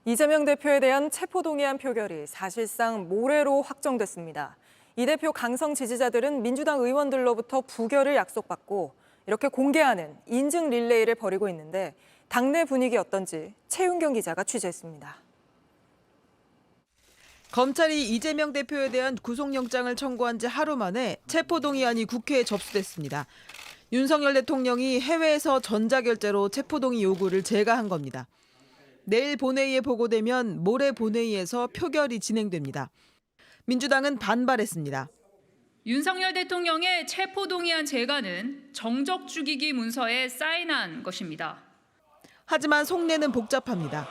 이재명 대표에 대한 체포동의안 표결이 사실상 모레로 확정됐습니다. 이 대표 강성 지지자들은 민주당 의원들로부터 부결을 약속받고 이렇게 공개하는 인증 릴레이를 벌이고 있는데 당내 분위기 어떤지 최윤경 기자가 취재했습니다. 검찰이 이재명 대표에 대한 구속영장을 청구한 지 하루 만에 체포동의안이 국회에 접수됐습니다. 윤석열 대통령이 해외에서 전자결제로 체포동의 요구를 제거한 겁니다. 내일 본회의에 보고되면 모레 본회의에서 표결이 진행됩니다. 민주당은 반발했습니다. 윤석열 대통령의 체포동의안 제거는 정적 죽이기 문서에 사인한 것입니다. 하지만 속내는 복잡합니다.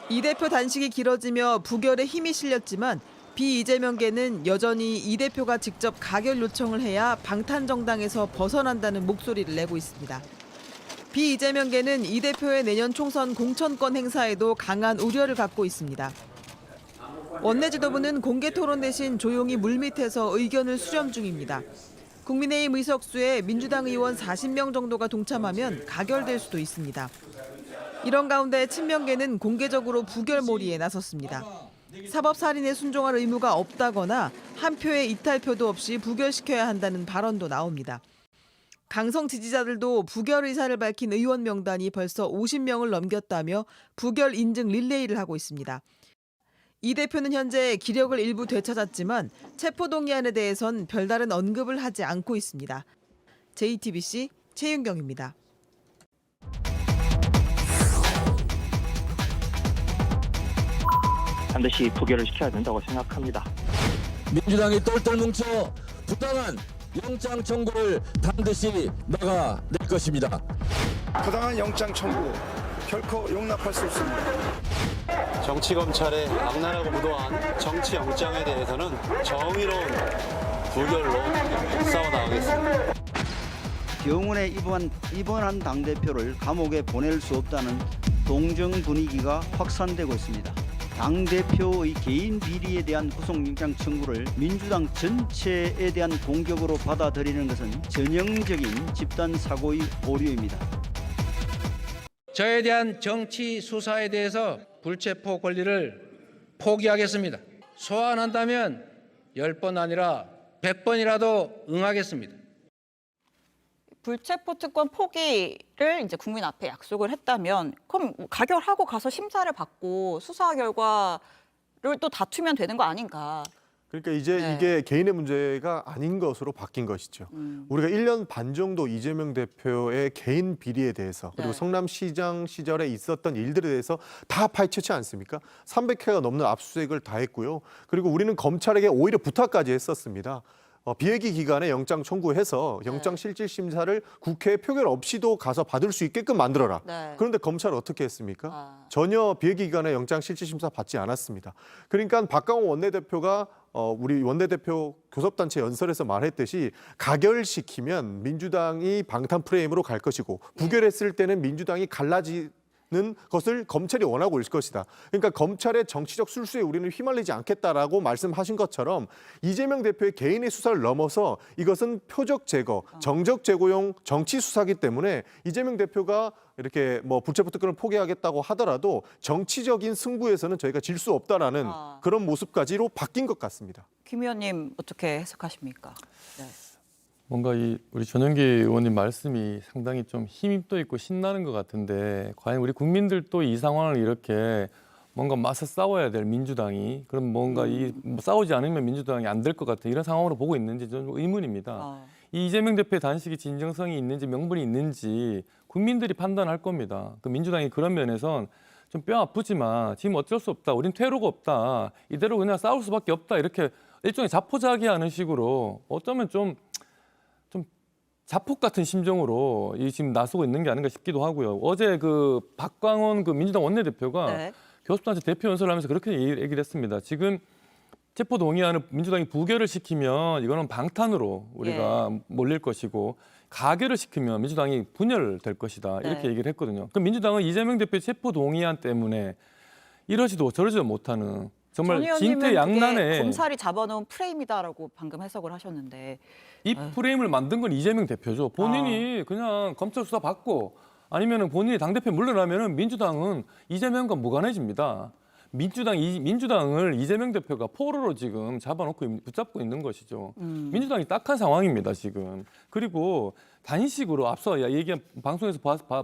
이 대표 단식이 길어지며 부결에 힘이 실렸지만 비이재명계는 여전히 이 대표가 직접 가결 요청을 해야 방탄정당에서 벗어난다는 목소리를 내고 있습니다. 비이재명계는 이 대표의 내년 총선 공천권 행사에도 강한 우려를 갖고 있습니다. 원내 지도부는 공개 토론 대신 조용히 물밑에서 의견을 수렴 중입니다. 국민의힘 의석수에 민주당 의원 40명 정도가 동참하면 가결될 수도 있습니다. 이런 가운데 친명계는 공개적으로 부결몰이에 나섰습니다. 사법살인에 순종할 의무가 없다거나 한 표의 이탈표도 없이 부결시켜야 한다는 발언도 나옵니다. 강성 지지자들도 부결 의사를 밝힌 의원 명단이 벌써 50명을 넘겼다며 부결 인증 릴레이를 하고 있습니다. 이 대표는 현재 기력을 일부 되찾았지만 체포동의안에 대해선 별다른 언급을 하지 않고 있습니다. JTBC 최윤경입니다. 반드시 부결을 시켜야 된다고 생각합니다. 민주당이 똘똘 뭉쳐 부당한 영장 청구를 반드시 막아낼 것입니다. 부당한 영장 청구 결코 용납할 수 없습니다. 정치검찰의 악랄하고 무도한 정치영장에 대해서는 정의로운 부결로 싸워나가겠습니다. 경운에 입원한 당대표를 감옥에 보낼 수 없다는 동정 분위기가 확산되고 있습니다. 당대표의 개인 비리에 대한 구속영장 청구를 민주당 전체에 대한 공격으로 받아들이는 것은 전형적인 집단 사고의 오류입니다. 저에 대한 정치 수사에 대해서 불체포 권리를 포기하겠습니다. 소환한다면 10번 아니라 100번이라도 응하겠습니다. 불체포 특권 포기를 이제 국민 앞에 약속을 했다면 그럼 가결하고 가서 심사를 받고 수사 결과를 또 다투면 되는 거 아닌가? 그러니까 이제 이게 개인의 문제가 아닌 것으로 바뀐 것이죠. 우리가 1년 반 정도 이재명 대표의 개인 비리에 대해서 그리고 성남시장 시절에 있었던 일들에 대해서 다 파헤쳤지 않습니까? 300회가 넘는 압수수색을 다 했고요. 그리고 우리는 검찰에게 오히려 부탁까지 했었습니다. 비회기 기간에 영장 청구해서 영장 실질 심사를 국회 표결 없이도 가서 받을 수 있게끔 만들어라. 그런데 검찰은 어떻게 했습니까? 전혀 비회기 기간에 영장 실질 심사 받지 않았습니다. 그러니까 박강원 원내대표가 우리 원내대표 교섭단체 연설에서 말했듯이 가결시키면 민주당이 방탄 프레임으로 갈 것이고 부결했을 때는 민주당이 갈라지는 것을 검찰이 원하고 있을 것이다. 그러니까 검찰의 정치적 술수에 우리는 휘말리지 않겠다라고 말씀하신 것처럼 이재명 대표의 개인의 수사를 넘어서 이것은 표적 제거, 정적 제거용 정치 수사기 때문에 이재명 대표가 이렇게 뭐 불체포 특권을 포기하겠다고 하더라도 정치적인 승부에서는 저희가 질 수 없다라는 그런 모습까지로 바뀐 것 같습니다. 김 의원님 어떻게 해석하십니까? 뭔가 우리 전영기 의원님 말씀이 상당히 좀 힘도 있고 신나는 것 같은데 과연 우리 국민들도 이 상황을 이렇게 뭔가 맞서 싸워야 될 민주당이 그럼 뭔가 싸우지 않으면 민주당이 안 될 것 같은 이런 상황으로 보고 있는지 좀 의문입니다. 이 이재명 대표의 단식이 진정성이 있는지 명분이 있는지 국민들이 판단할 겁니다. 그 민주당이 그런 면에선 좀 뼈 아프지만 지금 어쩔 수 없다. 우린 퇴로가 없다. 이대로 그냥 싸울 수밖에 없다. 이렇게 일종의 자포자기하는 식으로 어쩌면 좀 자폭 같은 심정으로 지금 나서고 있는 게 아닌가 싶기도 하고요. 어제 그 박광원 그 민주당 원내대표가 교섭단체 대표 연설을 하면서 그렇게 얘기를 했습니다. 지금 체포동의안을 민주당이 부결을 시키면 이거는 방탄으로 우리가 몰릴 것이고 가결을 시키면 민주당이 분열될 것이다. 이렇게 얘기를 했거든요. 그럼 민주당은 이재명 대표의 체포동의안 때문에 이러지도 저러지도 못하는 정말 진퇴양난의 검찰이 잡아놓은 프레임이다라고 방금 해석을 하셨는데 이 프레임을 만든 건 이재명 대표죠. 본인이 그냥 검찰 수사 받고 아니면 본인이 당대표 물러나면 민주당은 이재명과 무관해집니다. 민주당을 이재명 대표가 포로로 지금 붙잡고 있는 것이죠. 민주당이 딱한 상황입니다, 지금. 그리고 단식으로 앞서 얘기한 방송에서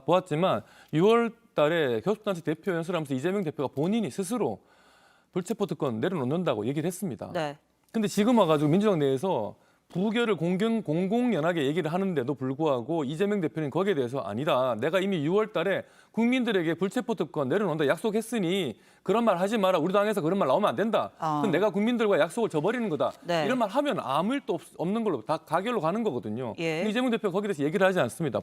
보았지만 6월 달에 교섭단체 대표 연설하면서 이재명 대표가 본인이 스스로 불체포 특권 내려놓는다고 얘기를 했습니다. 네. 근데 지금 와가지고 민주당 내에서 부결을 공공연하게 얘기를 하는데도 불구하고 이재명 대표는 거기에 대해서 아니다. 내가 이미 6월 달에 국민들에게 불체포 특권 내려놓는다 약속했으니 그런 말 하지 마라. 우리 당에서 그런 말 나오면 안 된다. 그럼 내가 국민들과 약속을 저버리는 거다. 네. 이런 말 하면 아무 일도 없는 걸로 다 가결로 가는 거거든요. 예. 근데 이재명 대표가 거기에 대해서 얘기를 하지 않습니다.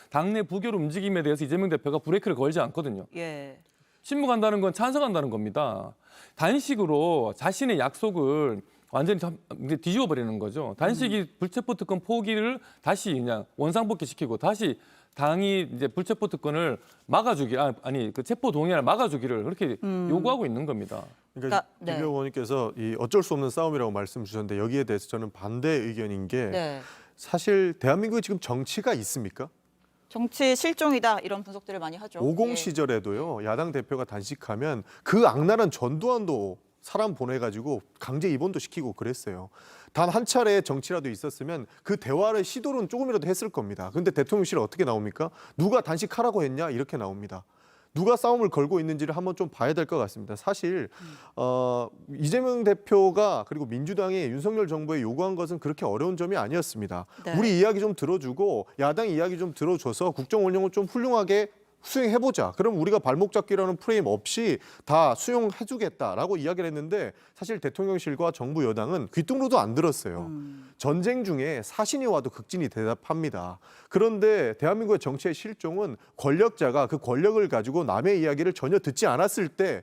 당내 부결 움직임에 대해서 이재명 대표가 브레이크를 걸지 않거든요. 예. 신무한다는 건 찬성한다는 겁니다. 단식으로 자신의 약속을 완전히 뒤집어 버리는 거죠. 단식이 불체포 특권 포기를 다시 그냥 원상복귀 시키고 다시 당이 이제 불체포 특권을 막아주기 그 체포 동의안을 막아주기를 그렇게 요구하고 있는 겁니다. 그러니까 네. 김 의원님께서 이 어쩔 수 없는 싸움이라고 말씀 주셨는데 여기에 대해서 저는 반대 의견인 게 네. 사실 대한민국에 지금 정치가 있습니까? 정치 실종이다 이런 분석들을 많이 하죠. 50 예. 시절에도요. 야당 대표가 단식하면 그 악랄한 전두환도 사람 보내가지고 강제 입원도 시키고 그랬어요. 단 한 차례의 정치라도 있었으면 그 대화를 시도는 조금이라도 했을 겁니다. 근데 대통령실 어떻게 나옵니까? 누가 단식하라고 했냐? 이렇게 나옵니다. 누가 싸움을 걸고 있는지를 한번 좀 봐야 될 것 같습니다. 사실 이재명 대표가 그리고 민주당이 윤석열 정부에 요구한 것은 그렇게 어려운 점이 아니었습니다. 네. 우리 이야기 좀 들어주고 야당 이야기 좀 들어줘서 국정 운영을 좀 훌륭하게 수행해보자. 그럼 우리가 발목 잡기라는 프레임 없이 다 수용해주겠다라고 이야기를 했는데 사실 대통령실과 정부 여당은 귀뚱루도 안 들었어요. 전쟁 중에 사신이 와도 극진히 대답합니다. 그런데 대한민국의 정치의 실종은 권력자가 그 권력을 가지고 남의 이야기를 전혀 듣지 않았을 때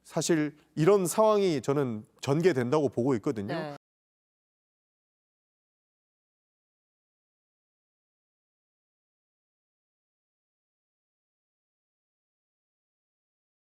사실 이런 상황이 저는 전개된다고 보고 있거든요. 네.